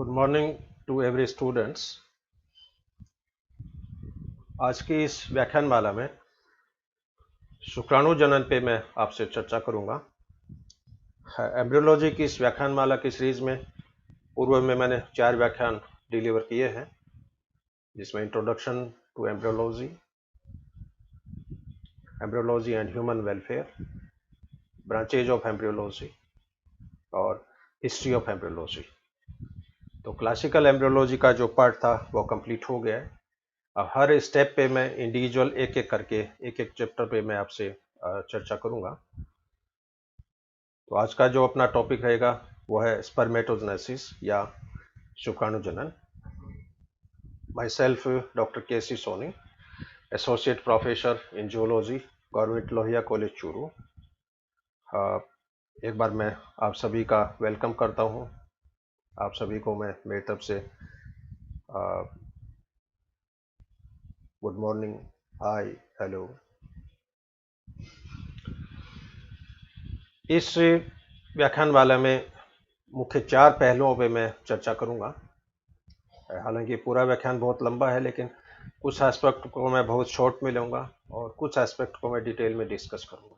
Good morning to every students. आज की इस व्याख्यानमाला में शुक्राणु जनन पे मैं आपसे चर्चा करूंगा। एम्ब्रियोलॉजी की इस व्याख्यानमाला की सीरीज में पूर्व में मैंने 4 व्याख्यान डिलीवर किए हैं, जिसमें introduction to embryology, embryology and human welfare, branches of embryology और हिस्ट्री ऑफ एम्ब्रियोलॉजी। तो क्लासिकल एम्ब्रियोलॉजी का जो पार्ट था वो कंप्लीट हो गया है। अब हर स्टेप पे मैं इंडिविजुअल एक एक करके एक एक चैप्टर पे मैं आपसे चर्चा करूंगा। तो आज का जो अपना टॉपिक रहेगा वो है स्पर्मेटोजेनेसिस या शुक्राणु जनन। My self doctor K C. Soni, associate professor in zoology, government Lohia college Churu. एक बार मैं आप सभी का वेलकम करता हूँ। आप सभी को मैं मेरी तरफ से गुड मॉर्निंग, हाय, हेलो। इस व्याख्यानमाला में मुख्य 4 पहलुओं पे मैं चर्चा करूंगा। हालांकि पूरा व्याख्यान बहुत लंबा है, लेकिन कुछ एस्पेक्ट को मैं बहुत शॉर्ट में लूंगा और कुछ एस्पेक्ट को मैं डिटेल में डिस्कस करूंगा।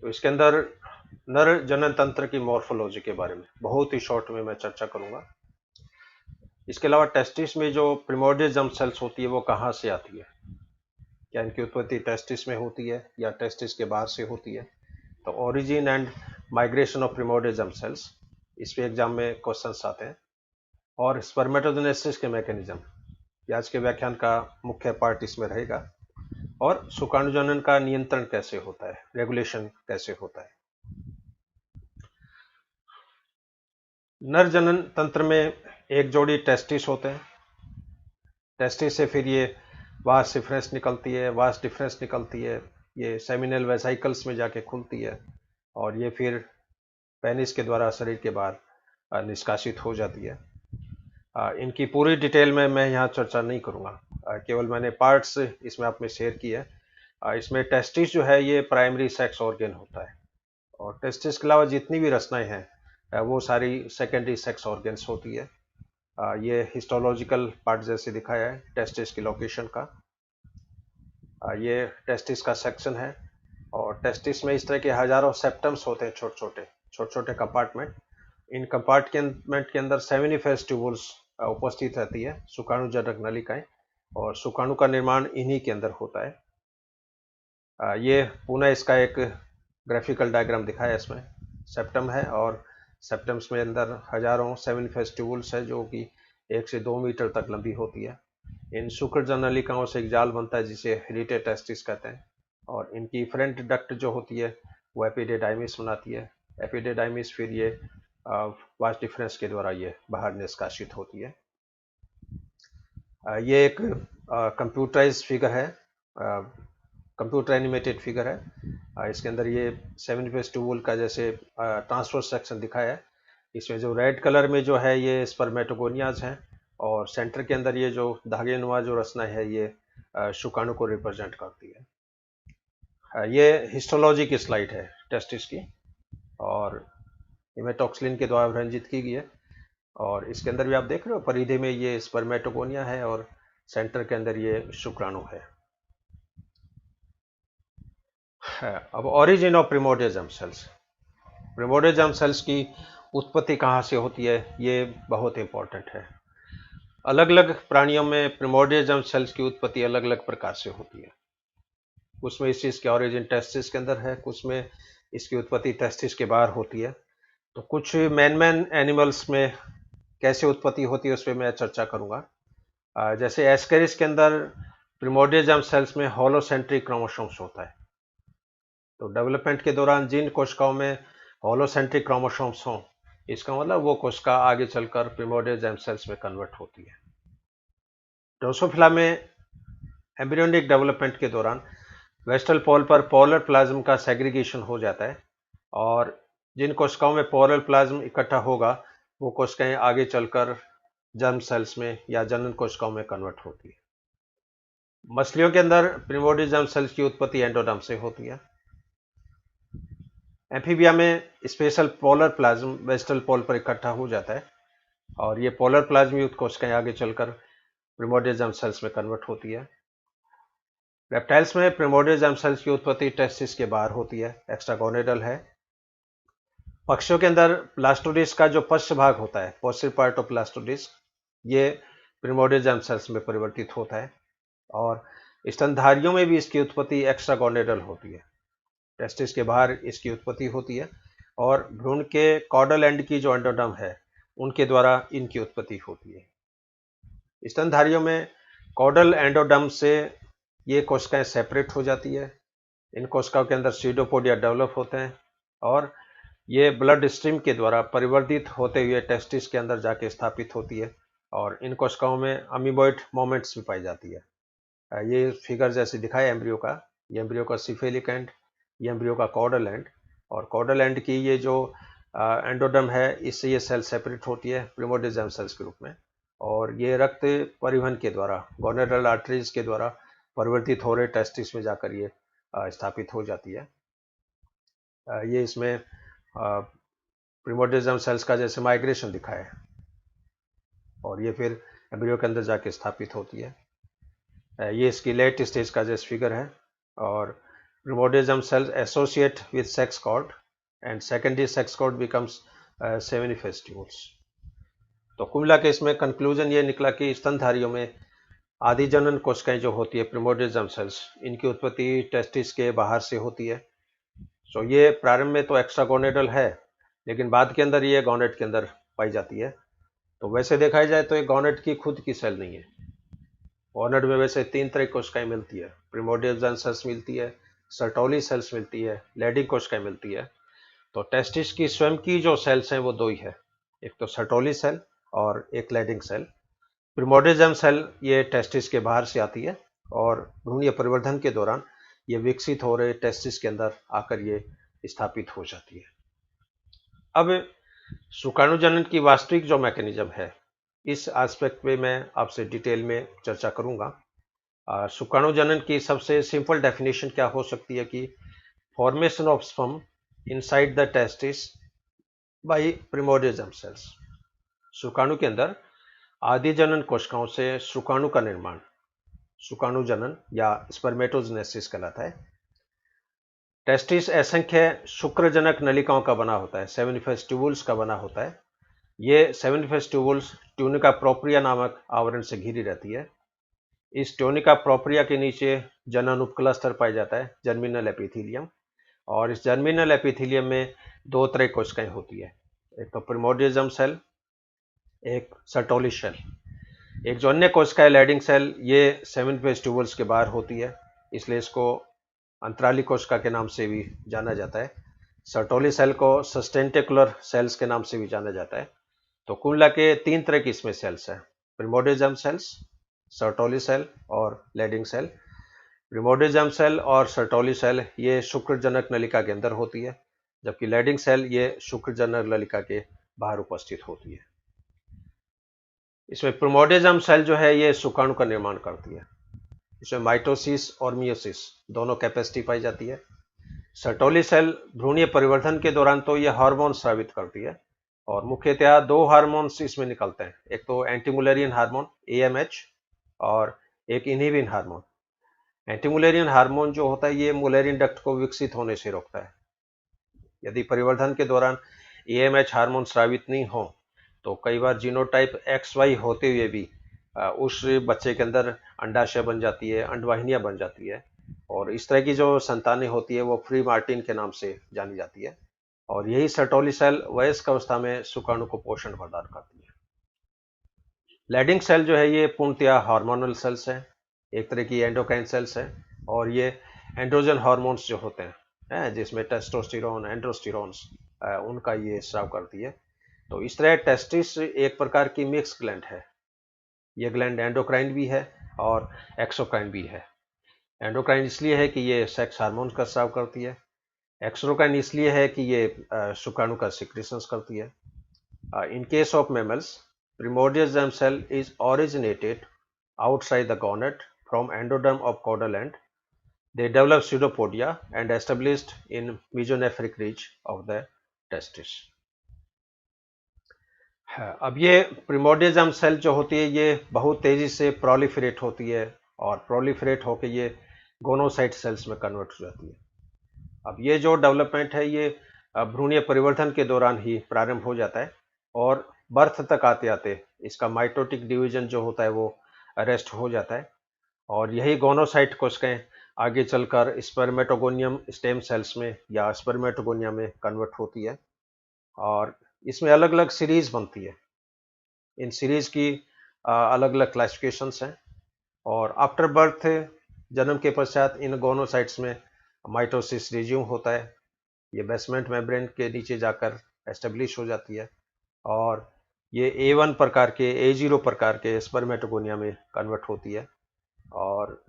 तो इसके अंदर नर जनन तंत्र की मॉर्फोलॉजी के बारे में बहुत ही शॉर्ट में मैं चर्चा करूंगा। इसके अलावा टेस्टिस में जो प्रिमोर्डियल जर्म सेल्स होती है वो कहाँ से आती है, क्या इनकी उत्पत्ति टेस्टिस में होती है या टेस्टिस के बाहर से होती है। तो origin and migration of primordial germ cells, इस पे एग्जाम में क्वेश्चंस आते हैं। और स्पर्मेटोजेनेसिस के मैकेनिज्म, ये आज के व्याख्यान का मुख्य पार्ट इसमें रहेगा। और शुक्राणु जनन का नियंत्रण कैसे होता है, रेगुलेशन कैसे होता है। नर जनन तंत्र में एक जोड़ी टेस्टिस होते हैं। टेस्टिस से फिर ये वास डिफरेंस निकलती है, वास डिफरेंस निकलती है, ये सेमिनल वेसाइकल्स में जाके खुलती है और ये फिर पेनिस के द्वारा शरीर के बाहर निष्कासित हो जाती है। इनकी पूरी डिटेल में मैं यहाँ चर्चा नहीं करूँगा, केवल मैंने पार्ट्स इसमें आप में शेयर किए हैं। इसमें टेस्टिस जो है ये प्राइमरी सेक्स ऑर्गन होता है और टेस्टिस के अलावा जितनी भी रचनाएं हैं वो सारी सेकेंडरी सेक्स ऑर्गन्स होती है। ये हिस्टोलॉजिकल पार्ट जैसे दिखाया है टेस्टिस की लोकेशन का। ये टेस्टिस का सेक्शन है और टेस्टिस में इस तरह के हजारों सेप्टम्स होते हैं, छोटे छोटे कंपार्टमेंट। इन कंपार्टमेंट के अंदर सेमिनिफेरस ट्यूबुल्स उपस्थित रहती है, शुक्राणु जनक नलिकाएं, और शुक्राणु का निर्माण इन्हीं के अंदर होता है। ये पुनः इसका एक ग्राफिकल डायग्राम दिखाया है। इसमें सेप्टम है और सेप्टम्स में अंदर हजारों सेमिनिफेरस ट्यूबुल्स है जो कि 1 से 2 मीटर तक लंबी होती है। इन शुक्र नलिकाओं से एक जाल बनता है जिसे हिलिटेड टेस्टिस कहते हैं और इनकी फ्रंट डक्ट जो होती है वो एपिडेडाइमिस बनाती है। एपिडेडाइमिस फिर ये वास डिफरेंस के द्वारा ये बाहर निष्कासित होती है। ये एक कंप्यूटराइज फिगर है, कंप्यूटर एनिमेटेड फिगर है। इसके अंदर ये सेमिनिफेरस ट्यूबुल का जैसे ट्रांसफर सेक्शन दिखाया है। इसमें जो रेड कलर में जो है ये स्पर्मेटोगोनियाज हैं और सेंटर के अंदर ये जो धागे नुमा जो रचना है ये शुक्राणु को रिप्रेजेंट करती है। ये हिस्टोलॉजी की स्लाइड है टेस्टिस की और इमेटॉक्सिलिन के द्वारा रंजित की गई है और इसके अंदर भी आप देख रहे हो परिधि में ये स्पर्मेटोगोनिया है और सेंटर के अंदर ये शुक्राणु है। अब origin of primordial germ cells, primordial germ cells की उत्पत्ति कहाँ से होती है ये बहुत इंपॉर्टेंट है। अलग अलग प्राणियों में प्रिमोर्डियल जर्म सेल्स की उत्पत्ति अलग अलग प्रकार से होती है। कुछ में इस चीज़ की ओरिजिन टेस्टिस के अंदर है, कुछ में इसकी उत्पत्ति टेस्टिस के बाहर होती है। तो कुछ मैन एनिमल्स में कैसे उत्पत्ति होती है उस पर मैं चर्चा करूँगा। जैसे एस्केरिस के अंदर प्रिमोर्डियल जर्म सेल्स में होलोसेंट्रिक क्रोमोसोम्स होता है। तो डेवलपमेंट के दौरान जिन कोशिकाओं में होलोसेंट्रिक क्रोमोसोम्स हों, इसका मतलब वो कोशिका आगे चलकर प्रिमोर्डियल जर्म सेल्स में कन्वर्ट होती है। ड्रोसोफिला में एम्ब्रियोनिक डेवलपमेंट के दौरान वेस्टल पोल पर पोलर प्लाज्म का सेग्रीगेशन हो जाता है और जिन कोशिकाओं में पोलर प्लाज्म इकट्ठा होगा वो कोशिकाएं आगे चलकर जर्म सेल्स में या जनन कोशिकाओं में कन्वर्ट होती है। मछलियों के अंदर प्रिमोर्डियल जर्म सेल्स की उत्पत्ति एंडोडर्म से होती है। एम्फीबिया में स्पेशल पोलर प्लाज्म वेस्टल पोल पर इकट्ठा हो जाता है और ये पोलर प्लाज्मा युक्त कोशिकाएं आगे चलकर प्रिमोर्डियल जर्म सेल्स में कन्वर्ट होती है। रेप्टाइल्स में प्रिमोर्डियल जर्म सेल्स की उत्पत्ति टेस्टिस के बाहर होती है, एक्स्ट्रागोनेडल है। पक्षियों के अंदर ब्लास्टोडिस्क का जो पश्च भाग होता है, पोस्टीरियर पार्ट ऑफ ब्लास्टोडिस्क, ये प्रिमोर्डियल जर्म सेल्स में परिवर्तित होता है। और स्तनधारियों में भी इसकी उत्पत्ति एक्स्ट्रागोनेडल होती है, टेस्टिस के बाहर इसकी उत्पत्ति होती है। और भ्रूण के कॉडल एंड की जो एंडोडर्म है, उनके द्वारा इनकी उत्पत्ति होती है। स्तनधारियों में कॉडल एंडोडर्म से ये कोशिकाएं सेपरेट हो जाती है। इन कोशिकाओं के अंदर सीडोपोडिया डेवलप होते हैं और ये ब्लड स्ट्रीम के द्वारा परिवर्तित होते हुए टेस्टिस के अंदर जाके स्थापित होती है। और इन कोशिकाओं में अमीबॉइड मोमेंट्स भी पाई जाती है। ये फिगर जैसे दिखाया एम्ब्रियो का, ये एम्ब्रियो का सिफेलिक एंड, ये एम्ब्रियो का कॉडल एंड। और कॉडल एंड की ये जो एंडोडर्म है, इससे ये सेल सेपरेट होती है प्रिमोर्डियल जर्म सेल्स के रूप में। और ये रक्त परिवहन के द्वारा, गोनेडल आर्टरीज के द्वारा परिवर्तित हो रहे टेस्टिस में जाकर ये स्थापित हो जाती है। ये इसमें प्रिमोर्डियल जर्म सेल्स का जैसे माइग्रेशन दिखा है, और ये फिर एम्ब्रियो के अंदर जाके स्थापित होती है। ये इसकी लेट स्टेज का जैसे फिगर है। और primordial germ cells associate with sex cord and secondary sex cord becomes seminiferous tubes. तो कुल मिला के इसमें कंक्लूजन ये निकला कि स्तनधारियों में आदि जनन कोशिकाएं जो होती है प्रिमोर्डियल जर्म सेल्स, इनकी उत्पत्ति टेस्टिस के बाहर से होती है। तो ये प्रारंभ में तो एक्स्ट्रागोनेडल है, लेकिन बाद के अंदर ये गोनेट के अंदर पाई जाती है। तो वैसे देखा जाए तो ये गोनेट की खुद की सेल नहीं है। गोनेट में वैसे 3 तरह की कोशिकाएं मिलती है, प्रिमोर्डियल जर्म सेल्स मिलती है, सर्टोली सेल्स मिलती है, लैडिंग कोशिकाएं मिलती है। तो टेस्टिस की स्वयं की जो सेल्स हैं वो दो ही है, एक तो सर्टोली सेल और एक लैडिंग सेल। प्रिमोर्डियल जर्म सेल ये टेस्टिस के बाहर से आती है और भ्रूणीय परिवर्धन के दौरान ये विकसित हो रहे टेस्टिस के अंदर आकर ये स्थापित हो जाती है। अब शुक्राणु जनन की वास्तविक जो मैकेनिज्म है, इस एस्पेक्ट पे मैं आपसे डिटेल में चर्चा करूंगा। शुक्राणु जनन की सबसे सिंपल डेफिनेशन क्या हो सकती है कि formation of sperm inside the testis by primordial germ cells. शुक्राणु के अंदर आदि जनन कोशिकाओं से शुक्राणु का निर्माण शुक्राणु जनन या स्पर्मेटोजेनेसिस कहलाता है। टेस्टिस असंख्य शुक्रजनक नलिकाओं का बना होता है, सेमिनिफेस ट्यूबुल्स का बना होता है। ये सेमिनिफेस ट्यूबुल्स ट्यूनिका प्रोप्रिया नामक आवरण से घिरी रहती है। इस ट्यूनिका प्रोप्रिया के नीचे जनन उपकला स्तर पाया जाता है, जर्मिनल एपिथीलियम। और इस जर्मिनल एपिथीलियम में दो तरह कोशिकाएं होती है, एक तो प्रिमोर्डियल जर्म सेल, एक सर्टोली सेल। एक जो अन्य कोशिका है लैडिंग सेल, ये सेमिनिफेस ट्यूबुल्स के बाहर होती है, इसलिए इसको अंतराली कोशिका के नाम से भी जाना जाता है। सर्टोली सेल को सस्टेंटिकुलर सेल्स के नाम से भी जाना जाता है। तो कुल मिला के 3 तरह की इसमें सेल्स हैं, प्रिमोर्डियल जर्म सेल्स, सर्टोली सेल और लैडिंग सेल। प्रिमोर्डियल जर्म सेल और सर्टोली सेल ये शुक्रजनक नलिका के अंदर होती है, जबकि लैडिंग सेल ये शुक्रजनक नलिका के बाहर उपस्थित होती है। इसमें प्रिमोर्डियल जर्म सेल जो है ये शुक्राणु का निर्माण करती है। इसमें माइटोसिस और मियोसिस दोनों कैपेसिटी पाई जाती है। सर्टोली सेल भ्रूणीय परिवर्तन के दौरान तो यह हार्मोन स्रावित करती है, और मुख्यतः 2 हार्मोन्स इसमें निकलते हैं, एक तो एंटीमुलेरियन हार्मोन AMH और एक इनहिबिन हार्मोन। एंटीमुलेरियन हार्मोन जो होता है ये मुलेरिन डक्ट को विकसित होने से रोकता है। यदि परिवर्धन के दौरान AMH हार्मोन स्रावित नहीं हो तो कई बार जीनोटाइप XY होते हुए भी उस बच्चे के अंदर अंडाशय बन जाती है, अंडवाहिनियां बन जाती है, और इस तरह की जो संतानें होती है वो फ्री मार्टिन के नाम से जानी जाती है। और यही सर्टोली सेल वयस्क अवस्था में शुक्राणु को पोषण प्रदान करती है। लैडिंग सेल जो है ये पूर्णतया हार्मोनल सेल्स है, एक तरह की एंडोक्राइन सेल्स है, और ये एंड्रोजन हार्मोन्स जो होते हैं जिसमें टेस्टोस्टेरोन, एंड्रोस्टेरोन्स, उनका ये स्राव करती है। तो इस तरह टेस्टिस एक प्रकार की मिक्स ग्लैंड है। ये ग्लैंड एंडोक्राइन भी है और एक्सोक्राइन भी है। एंडोक्राइन इसलिए है कि ये सेक्स हार्मोन्स का स्राव करती है, एक्सोक्राइन इसलिए है कि ये शुक्राणु का सिक्रीशंस करती है। In case of mammals, primordial germ cell is originated outside the gonad from endoderm of caudal end. They develop pseudopodia and established in mesonephric ridge of the testis. है। अब ये प्रिमोर्डियल जर्म सेल जो होती है ये बहुत तेजी से प्रोलिफरेट होती है और प्रोलिफरेट होकर ये गोनोसाइट सेल्स में कन्वर्ट हो जाती है। अब ये जो डेवलपमेंट है ये भ्रूणीय परिवर्तन के दौरान ही प्रारंभ हो जाता है और बर्थ तक आते आते इसका माइटोटिक डिवीजन जो होता है वो अरेस्ट हो जाता है और यही गोनोसाइट कोशिकाएं आगे चलकर स्पर्मेटोगोनियम स्टेम सेल्स में या स्पर्मेटोगोनिया में कन्वर्ट होती है और इसमें अलग अलग सीरीज बनती है। इन सीरीज की अलग अलग क्लासिफिकेशंस हैं और आफ्टर बर्थ जन्म के पश्चात इन गोनोसाइट्स में माइटोसिस रिज्यूम होता है। ये बेसमेंट मेम्ब्रेन के नीचे जाकर एस्टेब्लिश हो जाती है और ये A1 प्रकार के A0 प्रकार के स्पर्मेटोगोनिया में कन्वर्ट होती है और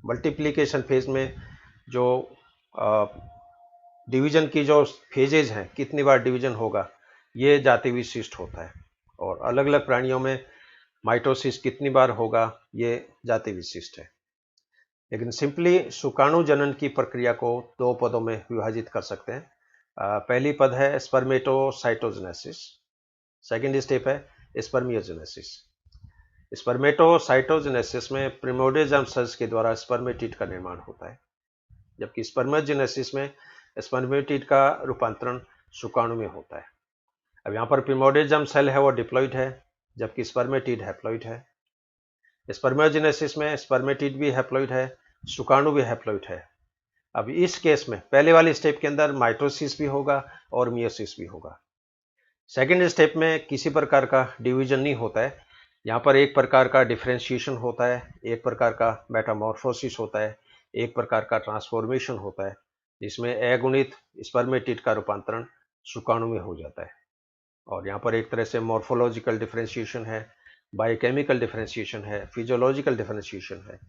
मल्टीप्लिकेशन फेज में जो डिवीजन की जो फेजेज हैं कितनी बार डिवीजन होगा ये जाति विशिष्ट होता है और अलग अलग प्राणियों में माइटोसिस कितनी बार होगा ये जाति विशिष्ट है। लेकिन सिंपली शुक्राणु जनन की प्रक्रिया को दो पदों में विभाजित कर सकते हैं। पहली पद है स्पर्मेटोसाइटोजेनेसिस, सेकेंड स्टेप है स्पर्मियोजेनेसिस। स्पर्मेटोसाइटोजेनेसिस में प्रिमोर्डियल जर्म सेल्स के द्वारा स्पर्मेटिड का निर्माण होता है जबकि स्पर्मियोजेनेसिस में स्पर्मेटिड का रूपांतरण शुक्राणु में होता है। अब यहाँ पर प्रिमोर्डियल जर्म सेल है वो डिप्लॉइड है जबकि स्पर्मेटिड हैप्लॉइड है। स्पर्मियोजेनेसिस में स्पर्मेटिड भी हैप्लॉइड है, शुक्राणु भी हैप्लॉइड है। अब इस केस में पहले वाली स्टेप के अंदर माइटोसिस भी होगा और मियोसिस भी होगा। सेकेंड स्टेप में किसी प्रकार का डिवीजन नहीं होता है, यहाँ पर एक प्रकार का डिफ्रेंशिएशन होता है, एक प्रकार का मेटामॉर्फोसिस होता है, एक प्रकार का ट्रांसफॉर्मेशन होता है जिसमें अगुणित स्पर्मेटिड का रूपांतरण शुक्राणु में हो जाता है। और यहाँ पर एक तरह से मॉर्फोलॉजिकल डिफ्रेंशिएशन है, बायोकेमिकल डिफ्रेंशिएशन है, फिजियोलॉजिकल डिफ्रेंशिएशन है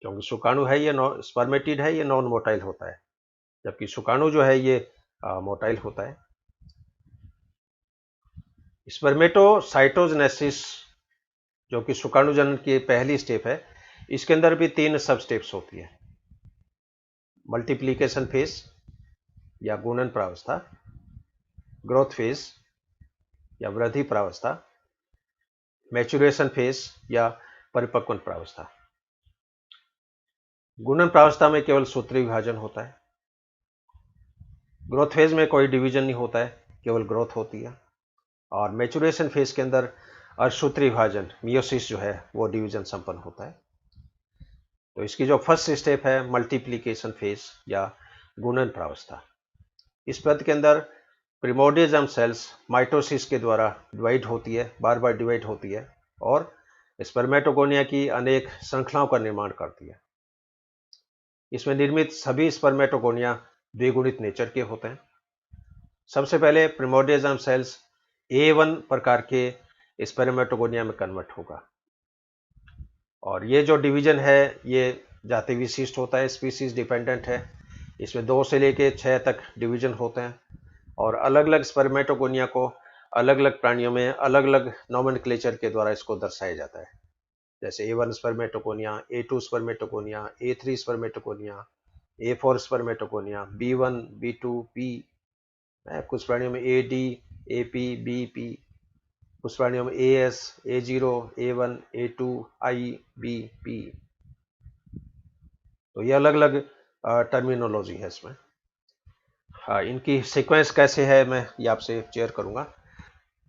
क्योंकि शुक्राणु है ये स्पर्मेटिड है ये नॉन मोटाइल होता है जबकि शुक्राणु जो है ये मोटाइल होता है। स्पर्मेटोसाइटोजेनेसिस जो कि शुक्राणु जनन की पहली स्टेप है इसके अंदर भी तीन सब स्टेप्स होती है। मल्टीप्लिकेशन फेज या गुणन प्रावस्था, ग्रोथ फेज या वृद्धि प्रावस्था, मैच्योरेशन फेज या परिपक्वन प्रावस्था। गुणन प्रावस्था में केवल सूत्री विभाजन होता है, ग्रोथ फेज में कोई डिवीजन नहीं होता है, केवल ग्रोथ होती है और मैच्योरेशन फेज के अंदर अर्धसूत्री विभाजन मियोसिस जो है वो डिवीजन संपन्न होता है। तो इसकी जो फर्स्ट स्टेप है मल्टीप्लिकेशन फेज या गुणन प्रावस्था, इस पद के अंदर प्रिमोर्डियल जर्म सेल्स माइटोसिस के द्वारा डिवाइड होती है, बार बार डिवाइड होती है और स्पर्मेटोगोनिया की अनेक श्रृंखलाओं का निर्माण करती है। इसमें निर्मित सभी स्पर्मेटोगोनिया द्विगुणित नेचर के होते हैं। सबसे पहले प्रिमोर्डियल जर्म सेल्स A1 प्रकार के स्पर्मेटोगोनिया में कन्वर्ट होगा और ये जो डिवीजन है ये जाति विशिष्ट होता है, स्पीसीज डिपेंडेंट है। इसमें 2 से लेके 6 तक डिवीजन होते हैं और अलग अलग स्पर्मेटोगोनिया को अलग अलग प्राणियों में अलग अलग नॉमेनक्लेचर के द्वारा इसको दर्शाया जाता है, जैसे A1 spermatogonia, A2 spermatogonia, A3 spermatogonia, A4 spermatogonia, B1, B2, P, कुछ प्राणियों में AD, AP, BP, कुछ प्राणियों में AS, A0, A1, A2, I, B, P। तो ये अलग अलग टर्मिनोलॉजी है इसमें। हाँ, इनकी सीक्वेंस कैसे है मैं ये आपसे शेयर करूंगा।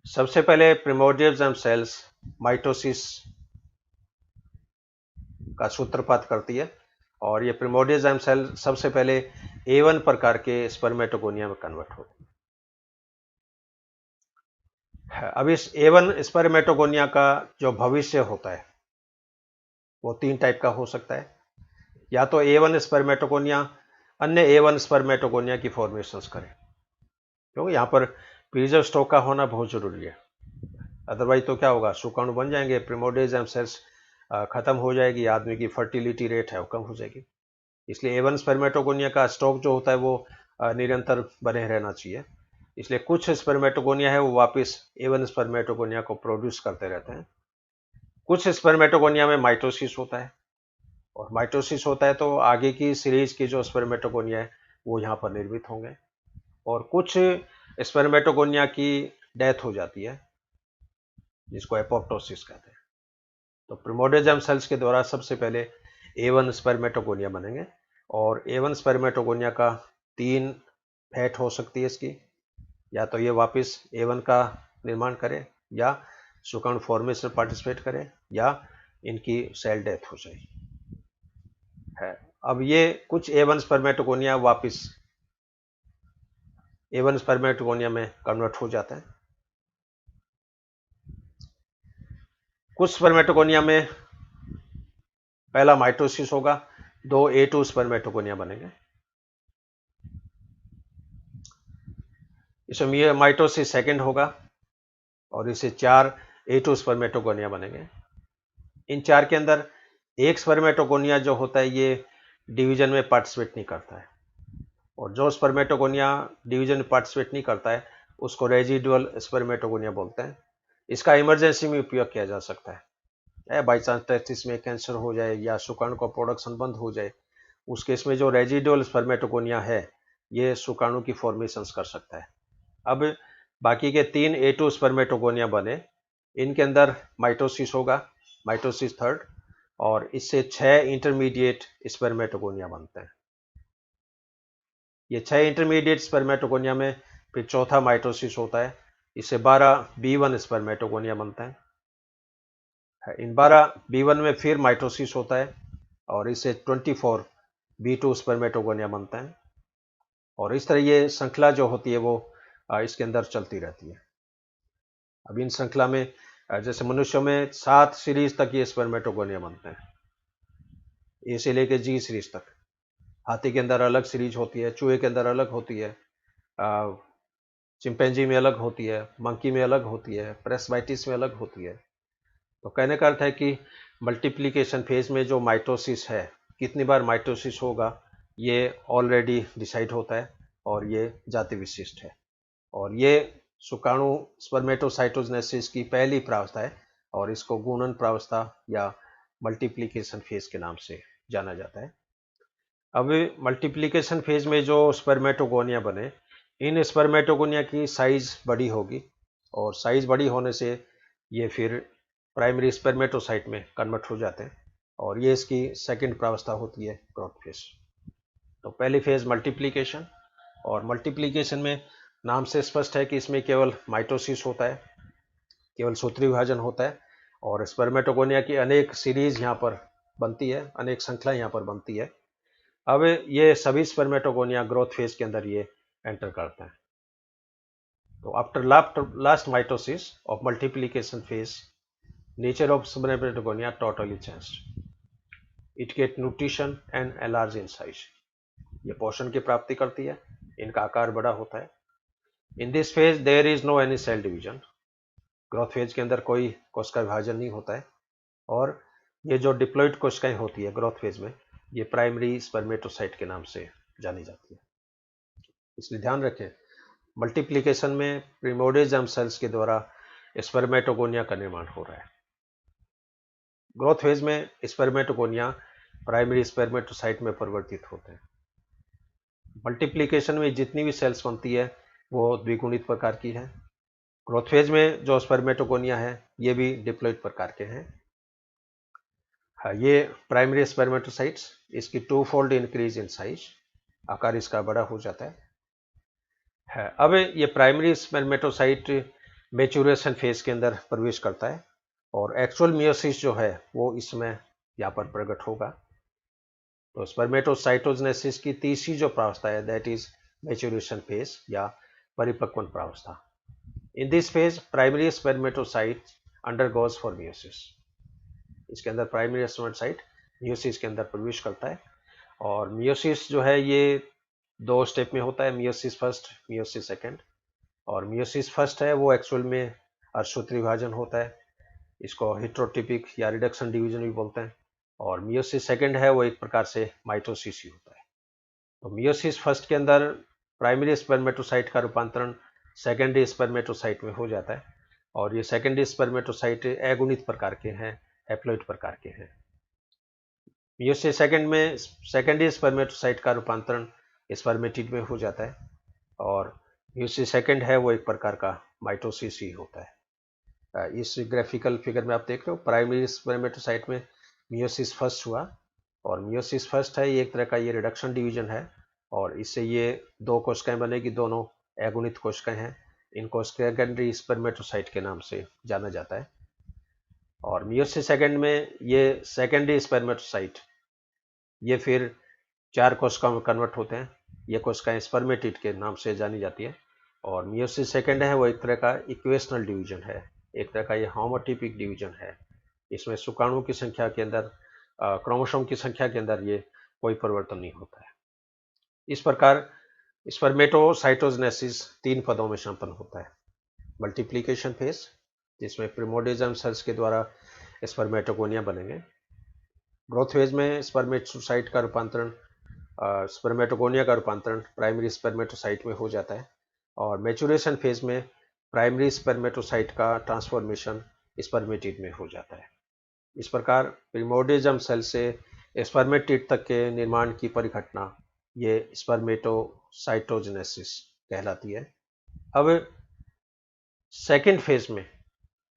सबसे पहले प्रिमोर्डियल जर्म सेल्स माइटोसिस का सूत्रपात करती है और ये प्रिमोर्डियल जर्म सेल सबसे पहले A1 प्रकार के स्पर्मेटोगोनिया में कन्वर्ट होती है। अब इस A1 स्पर्मेटोगोनिया का जो भविष्य होता है वो 3 टाइप का हो सकता है। या तो A1 स्पर्मेटोगोनिया अन्य A1 स्पर्मेटोगोनिया की फॉर्मेशंस करें क्योंकि यहाँ पर प्रीजर्व स्टॉक का होना बहुत जरूरी है, अदरवाइज तो क्या होगा, शुक्राणु बन जाएंगे, प्रिमोर्डियल जर्म सेल्स खत्म हो जाएगी, आदमी की फर्टिलिटी रेट है वो कम हो जाएगी। इसलिए A1 स्पर्मेटोगोनिया का स्टॉक जो होता है वो निरंतर बने रहना चाहिए। इसलिए कुछ स्पर्मेटोगोनिया है वो वापस A1 स्पर्मेटोगोनिया को प्रोड्यूस करते रहते हैं। कुछ स्पर्मेटोगोनिया में माइटोसिस होता है और माइटोसिस होता है तो आगे की सीरीज की जो स्पर्मेटोगोनिया है वो यहाँ पर निर्मित होंगे और कुछ स्पर्मेटोगोनिया की डेथ हो जाती है जिसको एपोप्टोसिस कहते हैं। तो प्रिमोर्डियल जर्म सेल्स के द्वारा सबसे पहले A1 स्पर्मेटोगोनिया बनेंगे, और A1 स्पर्मेटोगोनिया का 3 फैट हो सकती है इसकी, या तो ये वापस A1 का निर्माण करे, या शुक्राणु फॉर्मेशन पार्टिसिपेट करे, या इनकी सेल डेथ हो जाए है। अब ये कुछ A1 स्पर्मेटोगोनिया वापस A1 स्पर्मेटोगोनिया में कन्वर्ट हो जाता है। कुछ स्पर्मेटोगोनिया में पहला माइटोसिस होगा, 2 A2 स्पर्मेटोगोनिया बनेंगे। इसमें माइटोसिस सेकंड होगा, और इसे 4 A2 स्पर्मेटोगोनिया बनेंगे। इन 4 के अंदर एक स्पर्मेटोगोनिया जो होता है ये डिवीजन में पार्टिसिपेट नहीं करता है, और जो स्पर्मेटोगोनिया डिवीजन में पार्टिसिपेट नहीं करता है उसको रेजिडुअल स्पर्मेटोगोनिया बोलते हैं। इसका इमरजेंसी में उपयोग किया जा सकता है, बाई चांस टेस्टिस में कैंसर हो जाए या शुक्राणु का प्रोडक्शन बंद हो जाए, उस केस में जो रेजिडुअल स्पर्मेटोगोनिया है ये शुक्राणु की फॉर्मेशन कर सकता है। अब बाकी के 3 A2 स्पर्मेटोगोनिया बने, इनके अंदर माइटोसिस होगा, माइटोसिस थर्ड, और इससे 6 इंटरमीडिएट स्पर्मेटोगोनिया बनते हैं। ये 6 इंटरमीडिएट स्पर्मेटोगोनिया में फिर चौथा माइटोसिस होता है, इससे 12 B1 स्पर्मेटोगोनिया बनता है। इन 12 B1 में फिर माइटोसिस होता है, और इससे 24 B2 स्पर्मेटोगोनिया बनता है, और इस तरह ये श्रृंखला जो होती है वो इसके अंदर चलती रहती है। अब इन श्रृंखला में जैसे मनुष्यों में 7 सीरीज तक ये स्पर्मेटोगोनिया बनते हैं, ए से लेके G सीरीज तक। हाथी के अंदर अलग सीरीज होती है, चूहे के अंदर अलग होती है, चिंपैंजी में अलग होती है, मंकी में अलग होती है, प्रेस्बाइटिस में अलग होती है। तो कहने का अर्थ है कि मल्टीप्लिकेशन फेज में जो माइटोसिस है, कितनी बार माइटोसिस होगा ये ऑलरेडी डिसाइड होता है, और ये जाति विशिष्ट है, और ये शुक्राणु स्पर्मेटोसाइटोजेनेसिस की पहली प्रावस्था है, और इसको गुणन प्रावस्था या मल्टीप्लिकेशन फेज के नाम से जाना जाता है। अब मल्टीप्लिकेशन फेज में जो स्पर्मेटोगोनिया बने, इन स्पर्मेटोगोनिया की साइज बड़ी होगी, और साइज बड़ी होने से ये फिर प्राइमरी स्पर्मेटोसाइट में कन्वर्ट हो जाते हैं, और ये इसकी सेकंड प्रावस्था होती है, ग्रोथ फेज। तो पहली फेज मल्टीप्लिकेशन, और मल्टीप्लिकेशन में नाम से स्पष्ट है कि इसमें केवल माइटोसिस होता है, केवल सूत्री विभाजन होता है, और स्पर्मेटोगोनिया की अनेक सीरीज यहाँ पर बनती है, अनेक श्रृंखला यहाँ पर बनती है। अब ये सभी स्पर्मेटोगोनिया ग्रोथ फेज के अंदर ये एंटर करते हैं। तो after last mitosis of multiplication phase, nature of spermatogonia totally changed, it get nutrition and enlarge in size. ये पोषण की प्राप्ति करती है, इनका आकार बड़ा होता है। In this phase there is no any cell division, growth phase के अंदर कोई कोशिका विभाजन नहीं होता है, और ये जो डिप्लॉइड कोशिकाएं होती है ग्रोथ फेज में, ये प्राइमरी स्पर्मेटोसाइट के नाम से जानी जाती है। इसलिए ध्यान रखें, मल्टीप्लिकेशन में प्रिमोर्डियल जर्म सेल्स के द्वारा स्पर्मेटोगोनिया का निर्माण हो रहा है। ग्रोथ फेज में स्पर्मेटोगोनिया प्राइमरी स्पर्मेटोसाइट में परिवर्तित होते हैं। मल्टीप्लिकेशन में जितनी भी सेल्स बनती है वो द्विगुणित प्रकार की है। ग्रोथ फेज में जो स्पर्मेटोगोनिया है ये भी डिप्लॉइड प्रकार के हैं। ये प्राइमरी स्पर्मेटोसाइट्स, इसकी 2-fold इंक्रीज इन साइज, आकार इसका बड़ा हो जाता है। अब ये प्राइमरी स्पर्मेटोसाइट मैच्योरेशन फेज के अंदर प्रवेश करता है, और एक्चुअल मियोसिस जो है वो इसमें यहाँ पर प्रकट होगा। तो स्पर्मेटोसाइटोजेनेसिस की तीसरी जो प्रावस्था है दैट इज मैच्योरेशन फेज या परिपक्वन प्रावस्था। In this phase primary spermatocyte undergoes for meiosis, इसके अंदर प्राइमरी स्पर्मेटोसाइट मियोसिस के अंदर प्रवेश करता है, और मियोसिस जो है ये 2 स्टेप में होता है, मियोसिस फर्स्ट, मियोसिस सेकंड। और मियोसिस फर्स्ट है वो एक्चुअल में अर्धसूत्री विभाजन होता है, इसको हेटेरोटिपिक या रिडक्शन डिवीजन भी बोलते हैं, और मियोसिस सेकंड है वो एक प्रकार से माइटोसिस ही होता है। तो मियोसिस फर्स्ट के अंदर प्राइमरी स्पर्मेटोसाइट का रूपांतरण सेकेंडरी स्पर्मेटोसाइट में हो जाता है, और ये सेकेंडरी स्पर्मेटोसाइट अगुणित प्रकार के हैं, हैप्लॉइड प्रकार के हैं। मियोसिस सेकंड में सेकेंडरी स्पर्मेटोसाइट का रूपांतरण स्पर्मेटिड में हो जाता है, और मियोसिस सेकंड है वो एक प्रकार का माइटोसिस ही होता है। इस ग्राफिकल फिगर में आप देख रहे हो प्राइमरी स्पर्मेटोसाइट में मियोसिस फर्स्ट हुआ, और मियोसिस फर्स्ट है ये एक तरह का ये रिडक्शन डिवीजन है, और इससे ये दो कोशिकाएं बनेगी, दोनों एगुणित कोशिकाएं हैं। इनको सेकेंडरी स्पर्मेटोसाइट के नाम से जाना जाता है। और मियोसिस सेकेंड में ये सेकेंडरी स्पर्मेटोसाइट ये फिर 4 कोशिकाओं में कन्वर्ट होते हैं। ये कोशिकाएं स्पर्मेटिड के नाम से जानी जाती है। और मियोसिस सेकेंड है वो एक तरह का इक्वेशनल डिवीजन है, एक तरह का ये होमोटिपिक डिवीजन है। इसमें शुक्राणुओं की संख्या के अंदर, क्रोमोसोम की संख्या के अंदर ये कोई परिवर्तन नहीं होता है। इस प्रकार स्पर्मेटोसाइटोजेनेसिस 3 पदों में संपन्न होता है। मल्टीप्लिकेशन फेज, जिसमें प्रिमोर्डिज्म सेल्स के द्वारा स्पर्मेटोगोनिया बनेंगे। ग्रोथ फेज में स्पर्मेटोसाइट का रूपांतरण, स्पर्मेटोगोनिया का रूपांतरण प्राइमरी स्पर्मेटोसाइट में हो जाता है। और मैच्योरेशन फेज में प्राइमरी स्पर्मेटोसाइट का ट्रांसफॉर्मेशन स्पर्मेटिड में हो जाता है। इस प्रकार प्रिमोर्डिज्म सेल से स्पर्मेटिड तक के निर्माण की परिघटना ये स्पर्मेटोसाइटोजेनेसिस कहलाती है। अब सेकेंड फेज में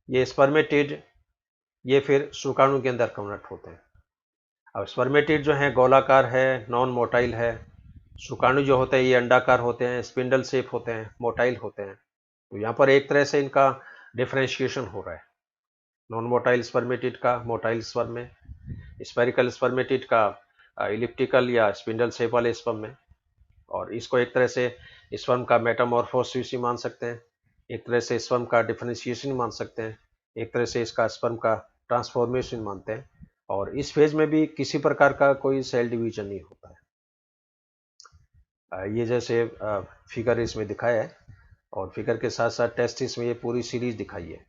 ये स्पर्मेटिड ये फिर शुक्राणु के अंदर कन्वर्ट होते हैं। अब स्पर्मेटिड जो है गोलाकार है, नॉन मोटाइल है। शुक्राणु जो होते हैं ये अंडाकार होते हैं, स्पिंडल शेप होते हैं, मोटाइल होते हैं। तो यहाँ पर एक तरह से इनका डिफरेंशिएशन हो रहा है, नॉन मोटाइल स्पर्मेटिड का मोटाइल स्पर्म में, स्पेरिकल स्पर्मेटिड का इलिप्टिकल या स्पिंडल शेप वाले स्पर्म में। और इसको एक तरह से स्पर्म का मेटामॉर्फोसिस मान सकते हैं, एक तरह से स्पर्म का डिफरेंशिएशन मान सकते हैं, एक तरह से इसका स्पर्म का ट्रांसफॉर्मेशन मानते हैं। और इस फेज में भी किसी प्रकार का कोई सेल डिवीजन नहीं होता है। ये जैसे फिगर इसमें दिखाया है, और फिगर के साथ साथ टेस्टिस में ये पूरी सीरीज दिखाई है।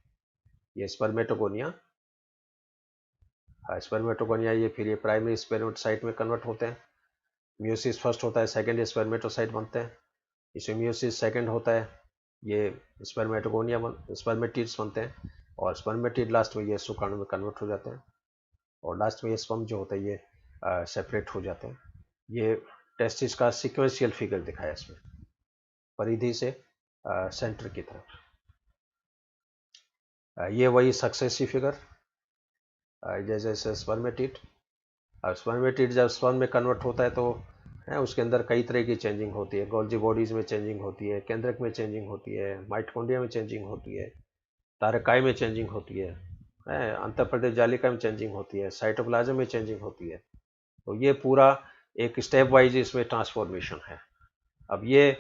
ये स्पर्मेटोगोनिया, स्पर्मेटोगोनिया ये फिर ये प्राइमरी स्पर्मेटोसाइट में कन्वर्ट होते हैं। मियोसिस फर्स्ट होता है, सेकेंड स्पर्मेटोसाइट बनते हैं। इसमें मियोसिस सेकेंड होता है, ये स्पर्मेटोगोनिया स्पर्मेटिड्स बनते हैं। और स्पर्मेटिड लास्ट में ये शुक्राणु में कन्वर्ट हो जाते हैं, और लास्ट में ये स्पर्म जो होता है ये सेपरेट हो जाते हैं। ये टेस्टिस का सीक्वेंशियल फिगर दिखाया इसमें, परिधि से सेंटर की तरफ। ये वही सक्सेसिव फिगर, जैसे स्पर्मेटिड। अब स्पर्मेटिड जब स्पर्म में कन्वर्ट होता है तो उसके अंदर कई तरह की चेंजिंग होती है। गोल्जी बॉडीज में चेंजिंग होती है, केंद्रक में चेंजिंग होती है, माइटोकॉन्ड्रिया में चेंजिंग होती है, तारकाई में चेंजिंग होती है, अंतःप्रदेश जालिका में चेंजिंग होती है, साइटोप्लाज्म में चेंजिंग होती है। तो ये पूरा एक स्टेप वाइज इसमें ट्रांसफॉर्मेशन है। अब ये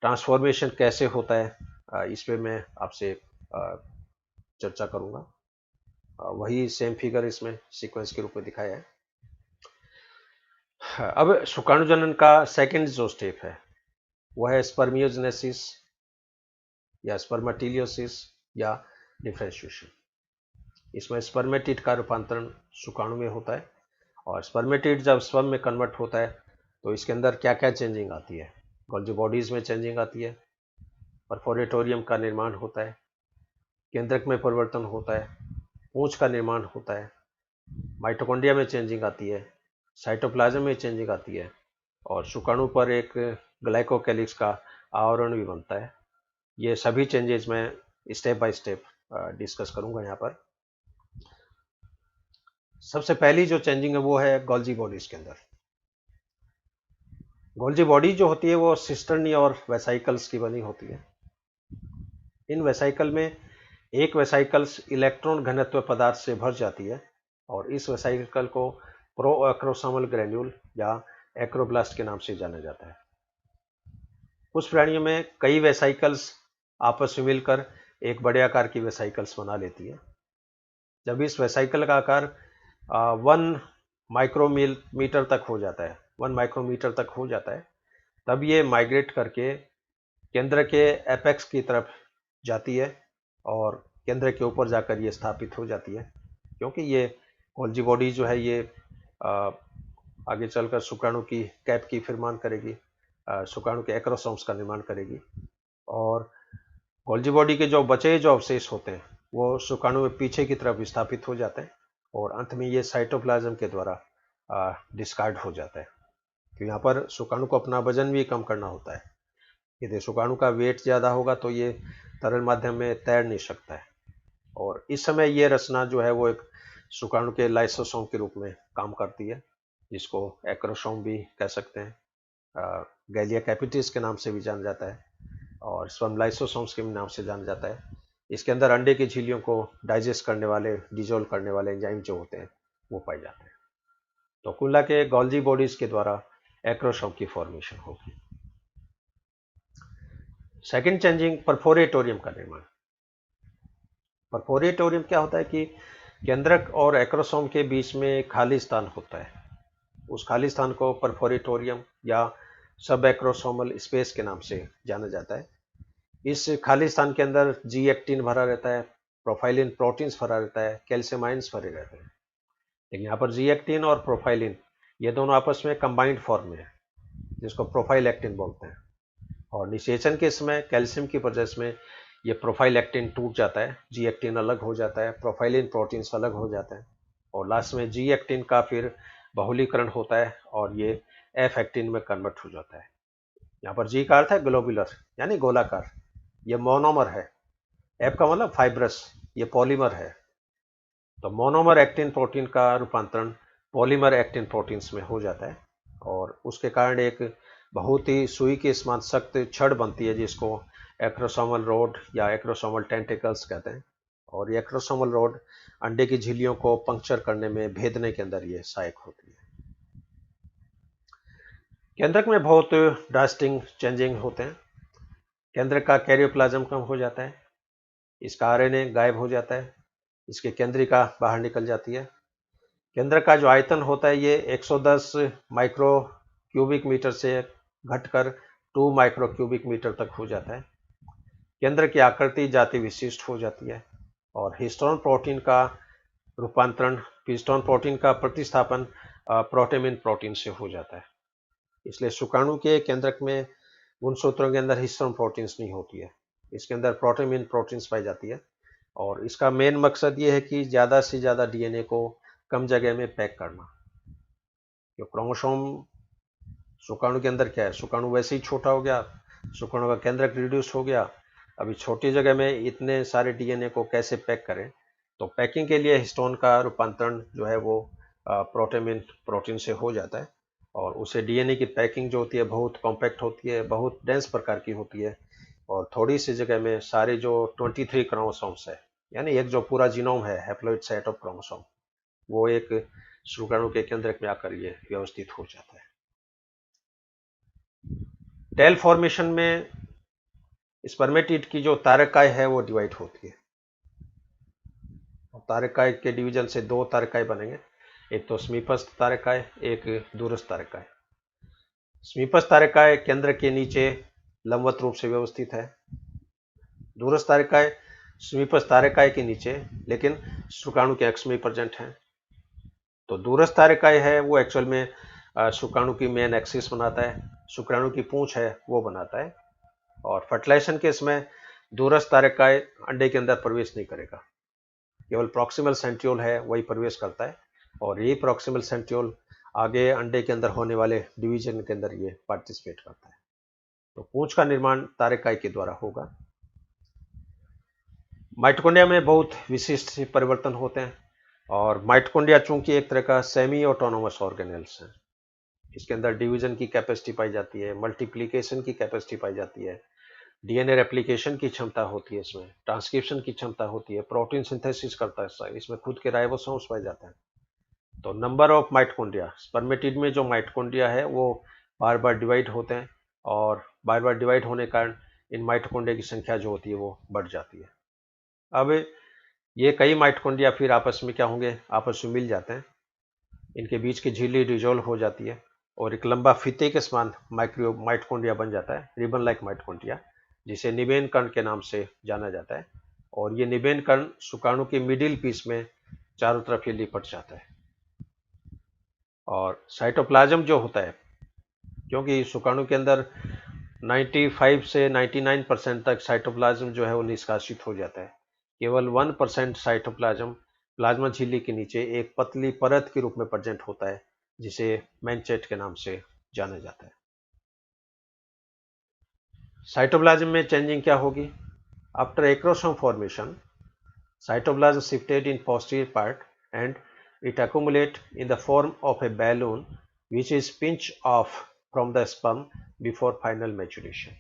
ट्रांसफॉर्मेशन कैसे होता है इस पर मैं आपसे चर्चा करूंगा। वही सेम फिगर इसमें सीक्वेंस के रूप में दिखाया है। अब शुक्राणु जनन का सेकंड जो स्टेप है वो है स्पर्मियोजेनेसिस या स्पर्मेटिलियोसिस या डिफरेंशिएशन। इसमें स्पर्मेटिड का रूपांतरण शुक्राणु में होता है, और स्पर्मेटिड जब स्पर्म में कन्वर्ट होता है तो इसके अंदर क्या क्या चेंजिंग आती है। गोल्जी बॉडीज में चेंजिंग आती है, परफोरेटोरियम का निर्माण होता है, केंद्रक में परिवर्तन होता है, पूंछ का निर्माण होता है, माइटोकॉन्ड्रिया में चेंजिंग आती है, साइटोप्लाज्म में चेंजिंग आती है, और शुक्राणु पर एक ग्लाइकोकैलिक्स का आवरण भी बनता है। ये सभी चेंजेस मैं स्टेप बाय स्टेप डिस्कस करूंगा यहाँ पर। सबसे पहली जो चेंजिंग है वो है गोल्जी बॉडीज के अंदर। गोल्जी बॉडी जो होती है वो सिस्टर्नी और वेसाइकल्स की बनी होती है। इन वेसाइकल में एक वेसाइकल्स इलेक्ट्रॉन घनत्व पदार्थ से भर जाती है, और इस वेसाइकल को प्रोएक्रोसोमल ग्रेन्यूल या एक्रोब्लास्ट के नाम से जाना जाता है। कुछ प्राणियों में कई वेसाइकल्स आपस में मिलकर एक बड़े आकार की वेसाइकल्स बना लेती है। जब इस वेसाइकल का आकार 1 माइक्रोमीटर तक हो जाता है, 1 माइक्रोमीटर तक हो जाता है, तब ये माइग्रेट करके केंद्र के एपेक्स की तरफ जाती है, और केंद्र के ऊपर जाकर ये स्थापित हो जाती है। क्योंकि ये गोल्जी बॉडी जो है ये आगे चलकर शुक्राणु की कैप की निर्माण करेगी, शुक्राणु के एक्रोसोम्स का निर्माण करेगी, और गोल्जी बॉडी के जो बचे जो अवशेष होते हैं वो शुक्राणु में पीछे की तरफ विस्थापित हो जाते हैं, और अंत में ये साइटोप्लाज्म के द्वारा डिस्कार्ड हो जाता है। तो यहाँ पर शुक्राणु को अपना वजन भी कम करना होता है। यदि शुक्राणु का वेट ज़्यादा होगा तो ये तरल माध्यम में तैर नहीं सकता है, और इस समय ये रचना जो है वो एक शुक्राणु के लाइसोसोम के रूप में काम करती है, जिसको एक्रोसोम भी कह सकते हैं, गैलिया कैपिटिस के नाम से भी जाना जाता है और स्पर्म लाइसोसोम्स के नाम से जाना जाता है। इसके अंदर अंडे की झिल्लियों को डाइजेस्ट करने वाले, डिजोल्व करने वाले एंजाइम जो होते हैं वो पाए जाते हैं। तो कुल मिला के गोल्जी बॉडीज के द्वारा एक्रोसोम की फॉर्मेशन होगी। सेकेंड चेंजिंग, परफोरेटोरियम का निर्माण। परफोरेटोरियम क्या होता है कि केंद्रक और एक्रोसोम के बीच में खाली स्थान होता है, उस खाली स्थान को परफोरेटोरियम या सब एक्रोसोमल स्पेस के नाम से जाना जाता है। इस खाली स्थान के अंदर जी एक्टिन भरा रहता है, प्रोफाइलिन प्रोटीन्स भरा रहता है, कैल्शियम आयंस भरे रहते हैं। लेकिन यहाँ पर जी एक्टिन और प्रोफाइलिन ये दोनों आपस में कंबाइंड फॉर्म में है, जिसको प्रोफाइल एक्टिन बोलते हैं। और निषेचन के समय कैल्शियम की वजह से ये प्रोफाइल एक्टिन टूट जाता है, जी एक्टिन अलग हो जाता है, प्रोफाइलिन प्रोटीन्स अलग हो जाते हैं और लास्ट में जी एक्टिन का फिर बहुलीकरण होता है और ये एफ एक्टिन में कन्वर्ट हो जाता है। यहाँ पर जी का अर्थ है ग्लोबुलर यानी गोलाकार, ये मोनोमर है। एफ का मतलब फाइब्रस, ये पॉलीमर है। तो मोनोमर एक्टिन प्रोटीन का रूपांतरण पॉलीमर एक्टिन प्रोटीन्स में हो जाता है और उसके कारण एक बहुत ही सुई के समान सख्त छड़ बनती है, जिसको एक्रोसोमल रोड या एक्रोसोमल टेंटिकल्स कहते हैं। और ये एक्रोसोमल रोड अंडे की झिल्लियों को पंक्चर करने में, भेदने के अंदर ये सहायक होती है। केंद्रक में बहुत ड्रास्टिक चेंजिंग होते हैं। केंद्रक का कैरियोप्लाज्म कम हो जाता है, इसका आरएनए गायब हो जाता है, इसकी केंद्रिका बाहर निकल जाती है। केंद्र का जो आयतन होता है ये 110 माइक्रो क्यूबिक मीटर से घटकर 2 माइक्रो क्यूबिक मीटर तक हो जाता है। केंद्र की आकृति जाति विशिष्ट हो जाती है और हिस्टोन प्रोटीन का रूपांतरण, हिस्टोन प्रोटीन का प्रतिस्थापन प्रोटेमिन प्रोटीन से हो जाता है। इसलिए शुक्राणु के केंद्रक में गुणसूत्रों के अंदर हिस्टोन प्रोटीन्स नहीं होती है, इसके अंदर प्रोटेमिन प्रोटीन्स पाई जाती है। और इसका मेन मकसद ये है कि ज़्यादा से ज़्यादा डीएनए को कम जगह में पैक करना। जो क्रोमोसोम शुक्राणु के अंदर क्या है, शुक्राणु वैसे ही छोटा हो गया, शुक्राणु का केंद्रक रिड्यूस हो गया, अभी छोटी जगह में इतने सारे डीएनए को कैसे पैक करें। तो पैकिंग के लिए हिस्टोन का रूपांतरण जो है वो प्रोटेमिन प्रोटीन से हो जाता है और उसे डीएनए की पैकिंग जो होती है बहुत कॉम्पैक्ट होती है, बहुत डेंस प्रकार की होती है और थोड़ी सी जगह में सारे जो 23 क्रोमोसोम्स है, यानी एक जो पूरा जीनोम है, हैप्लॉइड सेट ऑफ क्रोमोसोम, वो एक शुक्राणु के केंद्रक में आकर ये व्यवस्थित हो जाता है। टेल फॉर्मेशन में स्पर्मेटिड की जो तारकाय है वो डिवाइड होती है। तारकाय के डिवीजन से दो तारकाय बनेंगे, एक तो समीपस्थ तारकाय, एक दूरस्थ तारकाय। समीपस्थ तारकाय केंद्र के नीचे लंबवत रूप से व्यवस्थित है, दूरस्थ तारकाय समीपस्थ तारकाय के नीचे लेकिन शुक्राणु के अक्ष में प्रेजेंट है। तो दूरस्थ तारकाय है वो एक्चुअल में शुक्राणु की मेन एक्सिस बनाता है, शुक्राणु की पूंछ है वो बनाता है और फर्टिलाइजेशन के समय दूरस्थ तारकाय अंडे के अंदर प्रवेश नहीं करेगा, केवल प्रॉक्सिमल सेंट्रियोल है वही प्रवेश करता है और यही प्रॉक्सिमल सेंट्रियोल आगे अंडे के अंदर होने वाले डिवीजन के अंदर ये पार्टिसिपेट करता है। तो पूंछ का निर्माण तारकाय के द्वारा होगा। माइटोकॉन्ड्रिया में बहुत विशिष्ट परिवर्तन होते हैं और माइटोकॉन्ड्रिया चूंकि एक तरह का सेमी ऑटोनोमस ऑर्गेनेल्स है, इसके अंदर डिवीजन की कैपेसिटी पाई जाती है, मल्टीप्लिकेशन की कैपेसिटी पाई जाती है, डीएनए रेप्लिकेशन की क्षमता होती है, इसमें ट्रांसक्रिप्शन की क्षमता होती है, प्रोटीन सिंथेसिस करता है, इसमें खुद के राइबोसोम्स पाए जाते हैं। तो नंबर ऑफ माइटोकॉन्ड्रिया, स्पर्मेटिड में जो माइटोकॉन्ड्रिया है वो बार बार डिवाइड होते हैं और बार बार डिवाइड होने के कारण इन माइटोकॉन्ड्रिया की संख्या जो होती है वो बढ़ जाती है। अब ये कई माइटोकॉन्ड्रिया फिर आपस में क्या होंगे, आपस में मिल जाते हैं, इनके बीच की झिल्ली डिजोल्व हो जाती है और एक लंबा फीते के समान माइटोकॉन्ड्रिया बन जाता है, रिबन लाइक माइटोकॉन्ड्रिया, जिसे निबेन कण के नाम से जाना जाता है। और ये निबेन कण शुक्राणु के मिडिल पीस में चारों तरफ ये लिपट जाता है। और साइटोप्लाज्म जो होता है, क्योंकि शुक्राणु के अंदर 95 से 99% तक साइटोप्लाज्म जो है वो निष्कासित हो जाता है, केवल 1% साइटोप्लाज्म प्लाज्मा झिल्ली के नीचे एक पतली परत के रूप में प्रेजेंट होता है, जिसे मैनचेट के नाम से जाना जाता है। साइटोप्लाज्म में चेंजिंग क्या होगी? After acrosome formation Cytoplasm shifted in posterior part and it accumulate in the form of a balloon which is pinch off from the sperm before final maturation.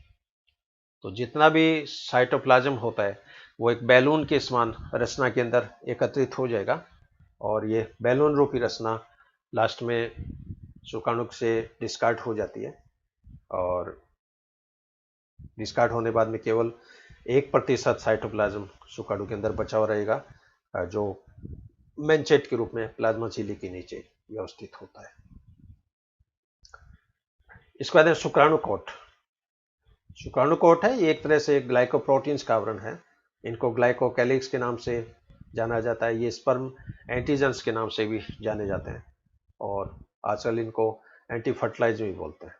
तो जितना भी साइटोप्लाज्म होता है वो एक बैलून के समान रचना के अंदर एकत्रित हो जाएगा और ये बैलून रूपी रचना लास्ट में शुक्राणु से डिस्कार्ड हो जाती है और डिस्कार्ड होने बाद में केवल 1% साइटोप्लाज्म शुक्राणु के अंदर बचा हुआ रहेगा जो मेंचेट के रूप में प्लाज्मा झिल्ली के नीचे व्यवस्थित होता है। इसके बाद शुक्राणु कोट। शुक्राणु कोट है, ये एक तरह से ग्लाइकोप्रोटीन्स का आवरण है। इनको ग्लाइकोकैलिक्स के नाम से जाना जाता है। ये स्पर्म एंटीजेंस के नाम से भी जाने जाते हैं और आजकल इनको एंटी फर्टिलाइजर भी बोलते हैं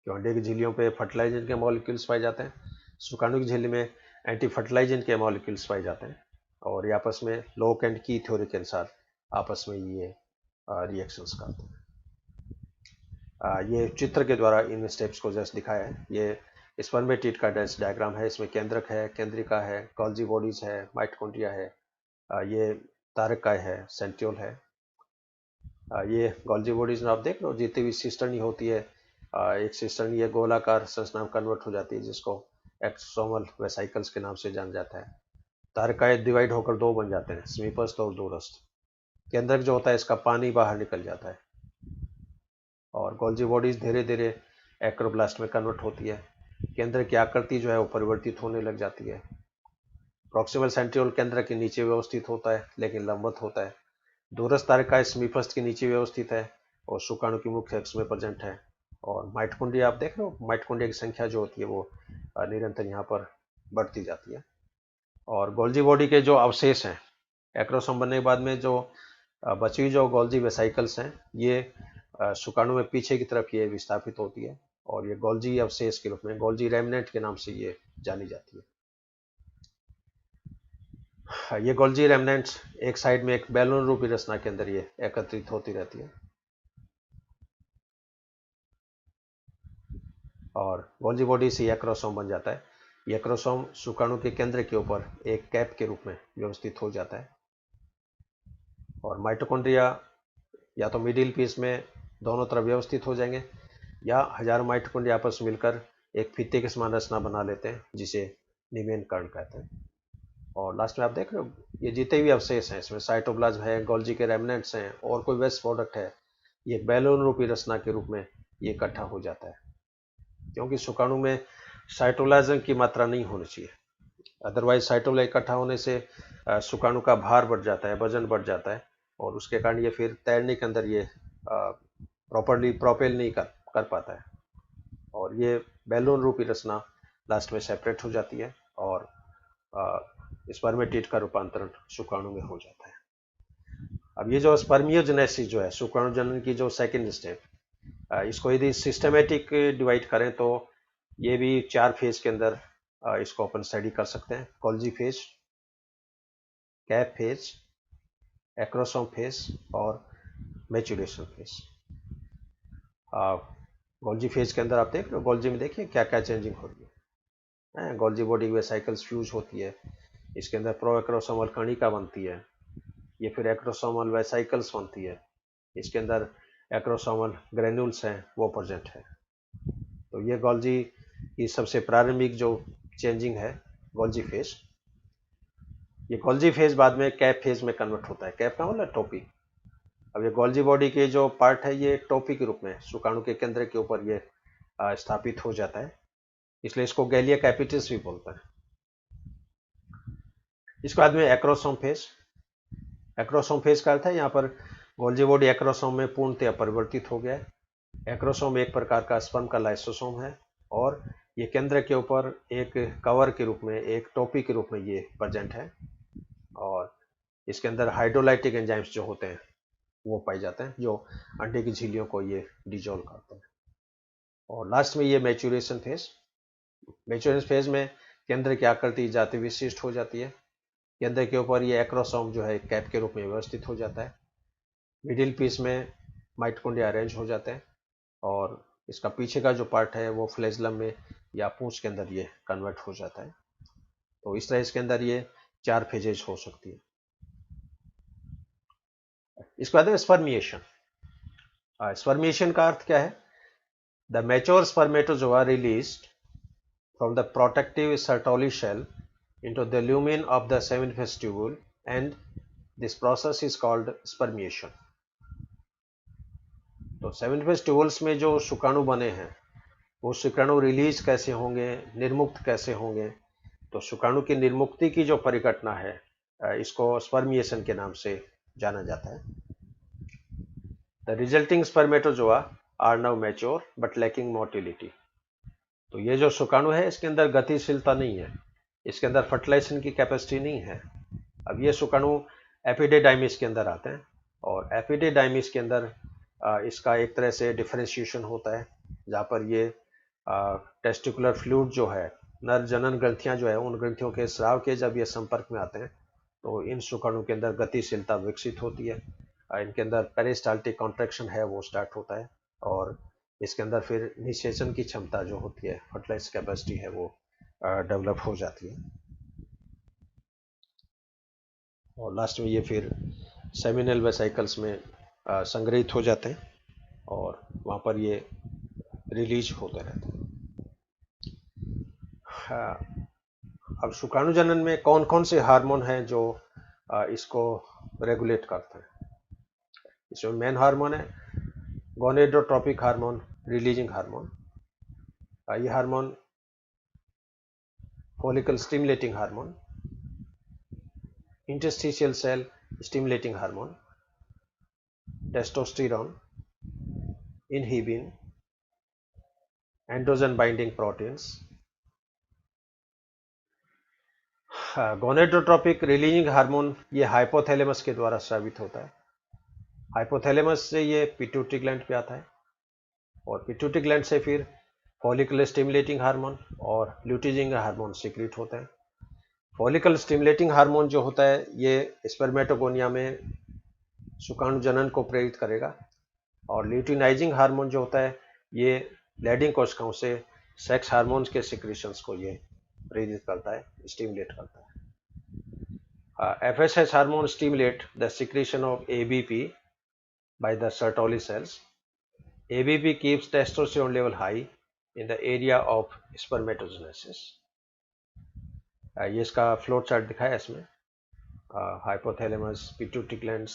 क्यों अंडे की झिल्लियों पे फर्टिलाइजर के मॉलिक्यूल्स पाए जाते हैं। शुक्राणु की झिल्ली में एंटी फर्टिलाइजर के मॉलिक्यूल्स पाए जाते हैं और ये आपस में लोक एंड की थ्योरी के अनुसार आपस में ये रिएक्शंस करते हैं। ये चित्र के द्वारा इन स्टेप्स को जस्ट दिखाया है। ये स्पर्मेटिड का डायग्राम है। इसमें केंद्रक है, केंद्रिका है, गोल्जी बॉडीज है, माइटोकॉन्ड्रिया है, ये तारकाय है, सेंट्रियोल है। ये गोल्जी बॉडीज में आप देख लो जितनी भी सिस्टर्नी होती है, एक सिस्टर्नी ये गोलाकार संरचना में कन्वर्ट हो जाती है जिसको एक्सोसोमल वेसाइकल्स के नाम से जाना जाता है। तारकाय डिवाइड होकर दो बन जाते हैं, समीपस्थ और दूरस्थ। केंद्रक जो होता है इसका पानी बाहर निकल जाता है और गोल्जी बॉडीज धीरे धीरे एक्रोब्लास्ट में कन्वर्ट होती है। केंद्र की आकृति जो है वो परिवर्तित होने लग जाती है। प्रॉक्सिमल सेंट्रियोल केंद्र के नीचे व्यवस्थित होता है लेकिन लंबवत होता है। दूरस्थ तारकाय समीपस्थ के नीचे व्यवस्थित है और शुक्राणु की मुख्य अक्ष में प्रेजेंट है। और माइटोकॉन्ड्रिया आप देख रहे हो, माइटोकॉन्ड्रिया की संख्या जो होती है वो निरंतर यहाँ पर बढ़ती जाती है। और गोल्जी बॉडी के जो अवशेष हैं एक्रोसोम बनने के बाद में जो बची हुई जो गोल्जी वेसाइकल्स हैं ये शुक्राणु में पीछे की तरफ ये विस्थापित होती है और ये गोल्जी अवशेष के रूप में गोल्जी रेमिनेंट के नाम से ये जानी जाती है। ये गोल्जी रेमिनेंट्स एक साइड में एक बैलून रूपी रचना के अंदर ये एकत्रित होती रहती है और गोल्जी बॉडी से एक्रोसोम बन जाता है। ये एक्रोसोम शुक्राणु के केंद्र के ऊपर एक कैप के रूप में व्यवस्थित हो जाता है और माइटोकॉन्ड्रिया या तो मिडिल पीस में दोनों तरफ व्यवस्थित हो जाएंगे या हजारों माइटोकॉन्ड्रिया आपस में मिलकर एक फीते के समान रचना बना लेते हैं जिसे निमेन कर्ण कहते हैं। और लास्ट में आप देख रहे हो ये जितने भी अवशेष हैं इसमें साइटोप्लाज्म है, गोल्जी के रेमिनेंट्स हैं और कोई वेस्ट प्रोडक्ट है, ये बैलून रूपी रचना के रूप में ये इकट्ठा हो जाता है क्योंकि शुक्राणु में साइटोप्लाज्म की मात्रा नहीं होनी चाहिए। अदरवाइज साइटोप्लाज्म इकट्ठा होने से शुक्राणु का भार बढ़ जाता है, वजन बढ़ जाता है और उसके कारण ये फिर तैरने के अंदर ये प्रॉपरली प्रोपेल नहीं कर पाता है और ये बैलून रूपी रचना लास्ट में सेपरेट हो जाती है और स्पर्मेटिड का रूपांतरण शुक्राणु में हो जाता है। अब ये जो स्पर्मियोजेनेसिस जो है शुक्राणु जनन की जो सेकेंड स्टेप, इसको यदि सिस्टमेटिक डिवाइड करें तो ये भी 4 फेज के अंदर इसको अपन स्टडी कर सकते हैं। Golgi phase, cap phase, acrosome phase और मैच्योरेशन फेज। गोल्जी फेज के अंदर आप देख रहे हो, गोल्जी में देखिए क्या क्या चेंजिंग हो रही है। गोल्जी बॉडी में साइकिल्स फ्यूज होती है, इसके अंदर प्रो एक्रोसोमल कणिका बनती है, ये फिर एक्रोसोमल वेसाइकल्स बनती है, इसके अंदर एक्रोसोमल ग्रेन्यूल्स हैं वो प्रेजेंट है। तो ये गोल्जी की सबसे प्रारंभिक जो चेंजिंग है गोल्जी फेज। ये गोल्जी फेज बाद में कैप फेज में कन्वर्ट होता है। कैप का मतलब टोपी। अब ये गोल्जी बॉडी के जो पार्ट है ये टोपी के रूप में शुक्राणु के केंद्र के ऊपर ये स्थापित हो जाता है, इसलिए इसको गैलिया कैपिटस भी बोलता है। इसके बाद में एक्रोसोम फेज। एक्रोसोम फेज का अर्थ है यहाँ पर गोल्जी बॉडी एक्रोसोम में पूर्णतः परिवर्तित हो गया है। एक्रोसोम एक प्रकार का स्पर्म का लाइसोसोम है और ये केंद्र के ऊपर एक कवर के रूप में, एक टोपी के रूप में ये प्रेजेंट है और इसके अंदर हाइड्रोलाइटिक एंजाइम्स जो होते हैं वो पाए जाते हैं जो अंडे की झिल्लियों को ये डिजोल्व करते हैं। और लास्ट में ये मैच्योरेशन फेज। मैच्योरेशन फेज में केंद्र की आकृति जाति विशिष्ट हो जाती है। केंद्र के ऊपर ये एक्रोसोम जो है कैप के रूप में व्यवस्थित हो जाता है। मिडिल पीस में माइटोकॉन्ड्रिया अरेंज हो जाते हैं और इसका पीछे का जो पार्ट है वो फ्लैजलम में या पूंछ के अंदर ये कन्वर्ट हो जाता है। तो इस तरह इसके अंदर ये 4 फेजेज हो सकती है। इसके बाद है स्पर्मिएशन। स्पर्मिएशन का अर्थ क्या है? The mature spermatozoa released from the protective Sertoli shell into the lumen of the seminiferous tubule, and this process is called spermiation. तो सेमिनिफरस ट्यूबल्स में जो शुक्राणु बने हैं वो शुक्राणु रिलीज कैसे होंगे, निर्मुक्त कैसे होंगे? तो शुक्राणु की निर्मुक्ति की जो परिघटना है इसको स्पर्मिएशन के नाम से जाना जाता है। The resulting spermatozoa are now mature but lacking motility. तो ये जो शुक्राणु है इसके अंदर गतिशीलता नहीं है, इसके अंदर फर्टिलाइजेशन की कैपेसिटी नहीं है। अब ये शुक्राणु एपिडेडाइमिस के अंदर आते हैं और एपिडेडाइमिस के अंदर इसका एक तरह से डिफरेंशिएशन होता है, जहाँ पर ये टेस्टिकुलर फ्लूइड जो है, नर जनन ग्रंथियां जो है, उन ग्रंथियों के स्राव के जब ये संपर्क में आते हैं तो इन शुक्राणु के अंदर गतिशीलता विकसित होती है, इनके अंदर पेरिस्टाल्टिक कॉन्ट्रैक्शन है वो स्टार्ट होता है और इसके अंदर फिर निषेचन की क्षमता जो होती है, फर्टिलाइज कैपेसिटी है, वो डेवलप हो जाती है और लास्ट में ये फिर सेमिनल वेसिकल्स में संग्रहित हो जाते हैं और वहाँ पर ये रिलीज होते रहते हैं। अब शुक्राणु जनन में कौन कौन से हार्मोन हैं जो इसको रेगुलेट करते हैं? इसमें मेन हार्मोन है गोनेडोट्रोपिक हार्मोन, रिलीजिंग हार्मोन। ये hormone follicle stimulating hormone, interstitial cell stimulating hormone, testosterone, inhibin, androgen binding proteins. Gonadotropic releasing hormone ये हाइपोथैलेमस के द्वारा स्रावित होता है। हाइपोथैलेमस से ये पिट्यूटरी ग्लैंड पे आता है और पिट्यूटरी ग्लैंड से फिर फॉलिकल स्टिमुलेटिंग हार्मोन और ल्यूटिजिंग हार्मोन सीक्रेट होता है। फॉलिकल स्टिमुलेटिंग हार्मोन जो होता है ये स्पर्मेटोगोनिया में शुक्राणु जनन को प्रेरित करेगा और ल्यूटिनाइजिंग हार्मोन जो होता है ये लैडिंग कोशिकाओं से सेक्स हार्मोन्स के सिक्रीशंस को ये प्रेरित करता है, स्टिमुलेट करता है। FSH hormone stimulate the secretion of ABP by the Sertoli cells. ABP keeps testosterone level high in the area of spermatogenesis. ये इसका फ्लो चार्ट दिखाया इसमें, हाइपोथैलेमस, पिट्यूटरी ग्लैंड्स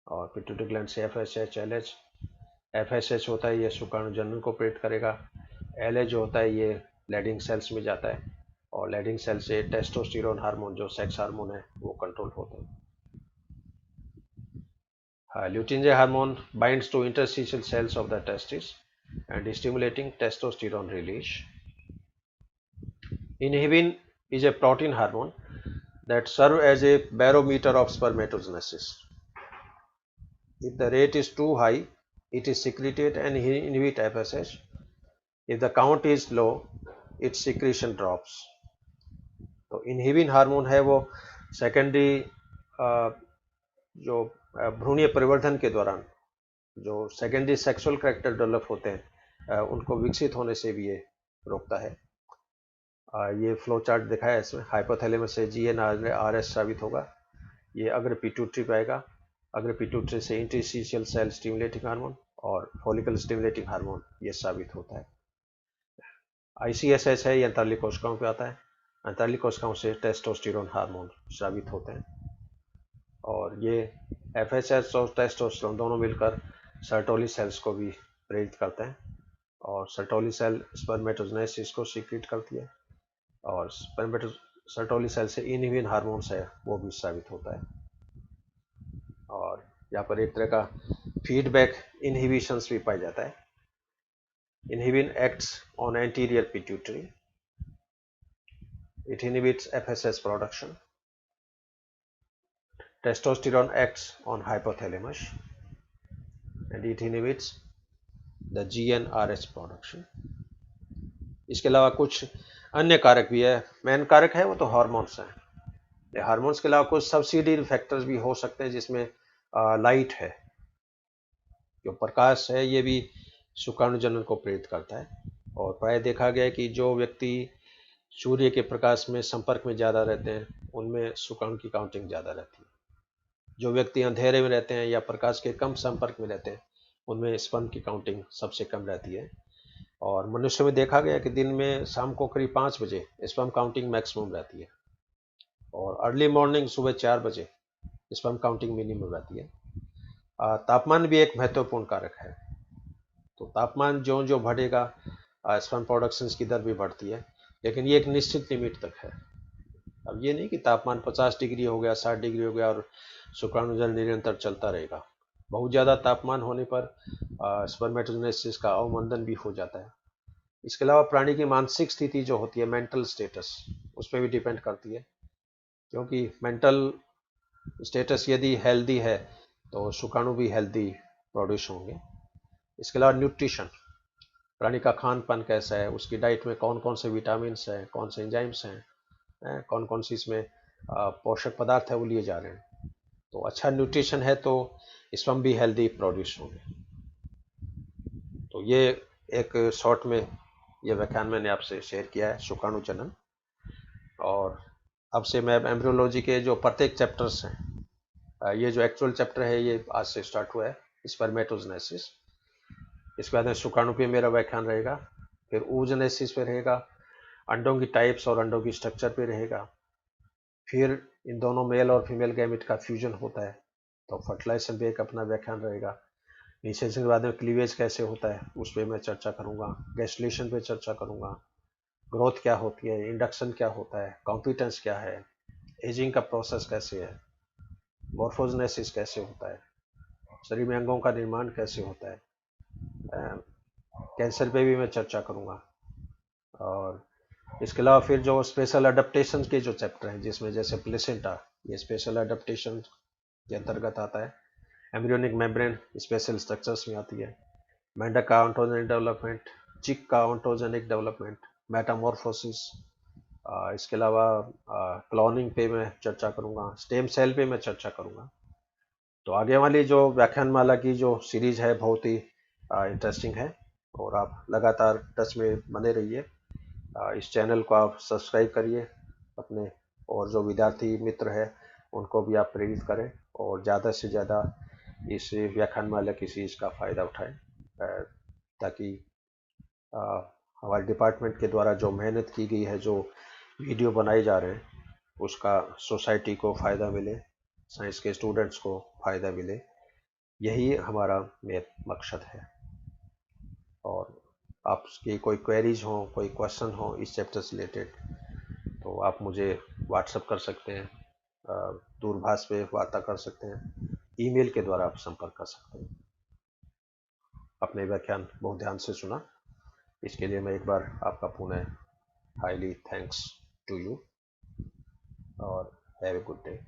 और पिट्यूटरी ग्लैंड से FSH, LH। FSH होता है ये शुक्राणु जनन को प्रेरित करेगा, LH जो होता है ये लैडिंग सेल्स में जाता है और लैडिंग सेल से टेस्टोस्टेरोन हार्मोन जो सेक्स हार्मोन है वो कंट्रोल होता है। Luteinizing hormone binds to interstitial cells of the testis and stimulating testosterone release. Inhibin is a protein hormone that serves as a barometer of spermatogenesis. If the rate is too high, it is secreted and inhibit FSH. If the count is low, its secretion drops. तो inhibin hormone है वो secondary जो भ्रूणीय परिवर्धन के दौरान जो secondary sexual character develop होते हैं उनको विकसित होने से भी ये रोकता है। ये फ्लो चार्ट दिखाया है इसमें, हाइपोथैलेमस से GnRH साबित होगा, ये अग्र पिट्यूटरी पे आएगा, अग्र पिट्यूटरी से इंटरस्टिशियल सेल स्टिमुलेटिंग हार्मोन और फॉलिकल स्टिमुलेटिंग हार्मोन ये साबित होता है। ICSH है ये अंतरली कोशिकाओं पे आता है, अंतरली कोशिकाओं से टेस्टोस्टेरोन हार्मोन साबित होते हैं और ये FSH और टेस्टोस्टेरोन दोनों मिलकर सर्टोली सेल्स को भी प्रेरित करते हैं और सर्टोली सेल स्पर्मेटोजेनेसिस को सीक्रेट करती है और सर्टोली सेल से इनहिबिन हार्मोन्स है वो भी साबित होता है और यहाँ पर एक तरह का फीडबैक इनहिबिशंस भी पाया जाता है। Inhibin acts on anterior pituitary, it inhibits FSH production. Testosterone acts on hypothalamus and it inhibits the GnRH production. इसके अलावा कुछ अन्य कारक भी है, मेन कारक है वो तो हार्मोन्स हैं। हार्मोन्स के अलावा कुछ सब्सिडियरी फैक्टर्स भी हो सकते हैं जिसमें लाइट है, जो प्रकाश है ये भी शुक्राणु जनन को प्रेरित करता है और प्राय देखा गया है कि जो व्यक्ति सूर्य के प्रकाश में संपर्क में ज़्यादा रहते हैं, उनमें शुक्राणु की काउंटिंग ज़्यादा रहती है। जो व्यक्ति अंधेरे में रहते हैं या प्रकाश के कम संपर्क में रहते हैं, उनमें स्पर्म की काउंटिंग सबसे कम रहती है। और मनुष्य में देखा गया कि दिन में शाम को करीब 5 बजे स्पर्म काउंटिंग मैक्सिमम रहती है, और अर्ली मॉर्निंग सुबह 4 बजे स्पर्म काउंटिंग मिनिमम रहती है। तापमान भी एक महत्वपूर्ण कारक है। तो तापमान जो जो बढ़ेगा, स्पर्म प्रोडक्शन की दर भी बढ़ती है, लेकिन ये एक निश्चित लिमिट तक है। अब ये नहीं कि तापमान 50 डिग्री हो गया, 60 डिग्री हो गया और शुक्राणु जल निरंतर चलता रहेगा। बहुत ज़्यादा तापमान होने पर स्पर्मेटोजेनेसिस का अवमंदन भी हो जाता है। इसके अलावा प्राणी की मानसिक स्थिति जो होती है, मेंटल स्टेटस, उस पर भी डिपेंड करती है। क्योंकि मेंटल स्टेटस यदि हेल्दी है तो शुक्राणु भी हेल्दी प्रोड्यूस होंगे। इसके अलावा न्यूट्रिशन, प्राणी का खान पान कैसा है, उसकी डाइट में कौन कौन से विटामिन हैं, कौन से एंजाइम्स हैं, कौन कौन सी इसमें पोषक पदार्थ है वो लिए जा रहे हैं। तो अच्छा न्यूट्रिशन है तो स्पर्म भी हेल्दी प्रोड्यूस होंगे। तो ये एक शॉर्ट में ये व्याख्यान मैंने आपसे शेयर किया है शुक्राणु जनन। और अब से मैं एम्ब्रियोलॉजी के जो प्रत्येक चैप्टर्स हैं, ये जो एक्चुअल चैप्टर है ये आज से स्टार्ट हुआ है, स्पर्मेटोजेनेसिस। इसके बाद में शुक्राणु पे मेरा व्याख्यान रहेगा, फिर oogenesis पे रहेगा, अंडों की टाइप्स और अंडों की स्ट्रक्चर पे रहेगा, फिर इन दोनों मेल और फीमेल गैमेट का फ्यूजन होता है तो फर्टिलाइजेशन पे एक अपना व्याख्यान रहेगा। इनिशिएशन के बाद में क्लीवेज कैसे होता है उस पर मैं चर्चा करूंगा, गैस्ट्रेशन पे चर्चा करूंगा, ग्रोथ क्या होती है, इंडक्शन क्या होता है, कॉम्पिटेंस क्या है, एजिंग का प्रोसेस कैसे है, मॉर्फोजेनेसिस कैसे होता है, शरीर में अंगों का निर्माण कैसे होता है, कैंसर पे भी मैं चर्चा करूंगा। और इसके अलावा फिर जो स्पेशल अडेप्टेशन के जो चैप्टर हैं, जिसमें जैसे प्लेसेंटा, ये स्पेशल अडेप्टेशन के अंतर्गत आता है। एम्ब्रियोनिक मेम्ब्रेन स्पेशल स्ट्रक्चर्स में आती है। मेंढक का ऑन्टोजेनिक डेवलपमेंट, चिक का ऑन्टोजेनिक डेवलपमेंट, मेटामॉर्फोसिस, इसके अलावा क्लोनिंग पे मैं चर्चा करूंगा, स्टेम सेल पे मैं चर्चा करूंगा। तो आगे वाली जो व्याख्यानमाला की जो सीरीज है बहुत ही इंटरेस्टिंग है, और आप लगातार टच में बने रहिए। इस चैनल को आप सब्सक्राइब करिए अपने, और जो विद्यार्थी मित्र है उनको भी आप प्रेरित करें और ज़्यादा से ज़्यादा इस व्याख्यानमाला की सीरीज का फ़ायदा उठाएं, ताकि हमारे डिपार्टमेंट के द्वारा जो मेहनत की गई है, जो वीडियो बनाए जा रहे हैं, उसका सोसाइटी को फ़ायदा मिले, साइंस के स्टूडेंट्स को फ़ायदा मिले, यही हमारा मेन मकसद है। और आपकी कोई क्वेरीज हो, कोई क्वेश्चन हो इस चैप्टर से रिलेटेड, तो आप मुझे व्हाट्सएप कर सकते हैं, दूरभाष पे वार्ता कर सकते हैं, ईमेल के द्वारा आप संपर्क कर सकते हैं। अपने व्याख्यान बहुत ध्यान से सुना, इसके लिए मैं एक बार आपका पुनः हाईली थैंक्स टू यू, और हैव ए गुड डे।